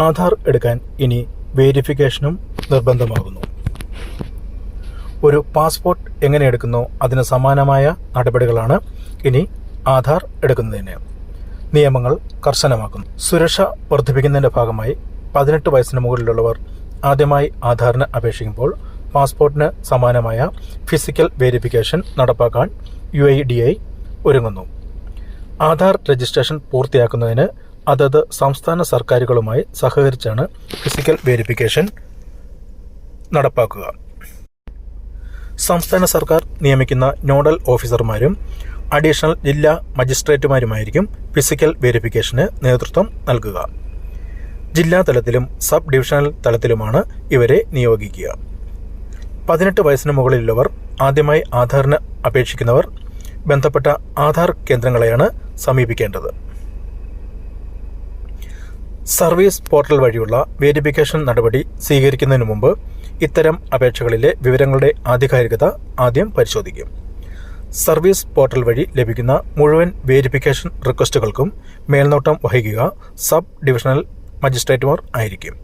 ആധാർ എടുക്കാൻ ഇനി വേരിഫിക്കേഷനും നിർബന്ധമാകുന്നു. ഒരു പാസ്പോർട്ട് എങ്ങനെ എടുക്കുന്നോ അതിന് സമാനമായ നടപടികളാണ് ഇനി ആധാർ എടുക്കുന്നതിന്. നിയമങ്ങൾ കർശനമാക്കുന്നു. സുരക്ഷ വർദ്ധിപ്പിക്കുന്നതിൻ്റെ ഭാഗമായി 18 വയസ്സിന് മുകളിലുള്ളവർ ആദ്യമായി ആധാറിന് അപേക്ഷിക്കുമ്പോൾ പാസ്പോർട്ടിന് സമാനമായ ഫിസിക്കൽ വേരിഫിക്കേഷൻ നടപ്പാക്കാൻ UIDAI ഒരുങ്ങുന്നു. ആധാർ രജിസ്ട്രേഷൻ പൂർത്തിയാക്കുന്നതിന് അതത് സംസ്ഥാന സർക്കാരുകളുമായി സഹകരിച്ചാണ് ഫിസിക്കൽ വേരിഫിക്കേഷൻ നടപ്പാക്കുക. സംസ്ഥാന സർക്കാർ നിയമിക്കുന്ന നോഡൽ ഓഫീസർമാരും അഡീഷണൽ ജില്ലാ മജിസ്ട്രേറ്റുമാരുമായിരിക്കും ഫിസിക്കൽ വേരിഫിക്കേഷന് നേതൃത്വം നൽകുക. ജില്ലാ തലത്തിലും സബ് ഡിവിഷണൽ തലത്തിലുമാണ് ഇവരെ നിയോഗിക്കുക. 18 വയസ്സിന് മുകളിലുള്ളവർ ആദ്യമായി ആധാറിന് അപേക്ഷിക്കുന്നവർ ബന്ധപ്പെട്ട ആധാർ കേന്ദ്രങ്ങളെയാണ് സമീപിക്കേണ്ടത്. സർവീസ് പോർട്ടൽ വഴിയുള്ള വേരിഫിക്കേഷൻ നടപടി സ്വീകരിക്കുന്നതിന് മുമ്പ് ഇത്തരം അപേക്ഷകളിലെ വിവരങ്ങളുടെ ആധികാരികത ആദ്യം പരിശോധിക്കും. സർവീസ് പോർട്ടൽ വഴി ലഭിക്കുന്ന മുഴുവൻ വേരിഫിക്കേഷൻ റിക്വസ്റ്റുകൾക്കും മേൽനോട്ടം വഹിക്കുക സബ് ഡിവിഷണൽ മജിസ്ട്രേറ്റുമാർ ആയിരിക്കും.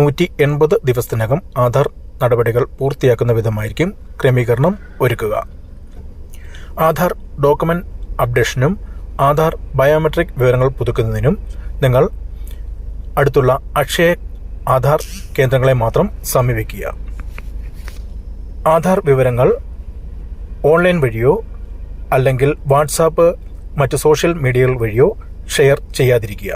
180 ദിവസത്തിനകം ആധാർ നടപടികൾ പൂർത്തിയാക്കുന്ന വിധമായിരിക്കും ക്രമീകരണം ഒരുക്കുക. ആധാർ ഡോക്യുമെന്റ് അപ്ഡേഷനും ആധാർ ബയോമെട്രിക് വിവരങ്ങൾ പുതുക്കുന്നതിനും നിങ്ങൾ അടുത്തുള്ള അക്ഷയ ആധാർ കേന്ദ്രങ്ങളെ മാത്രം സമീപിക്കുക. ആധാർ വിവരങ്ങൾ ഓൺലൈൻ വഴിയോ അല്ലെങ്കിൽ വാട്സാപ്പ് മറ്റ് സോഷ്യൽ മീഡിയകൾ വഴിയോ ഷെയർ ചെയ്യാതിരിക്കുക.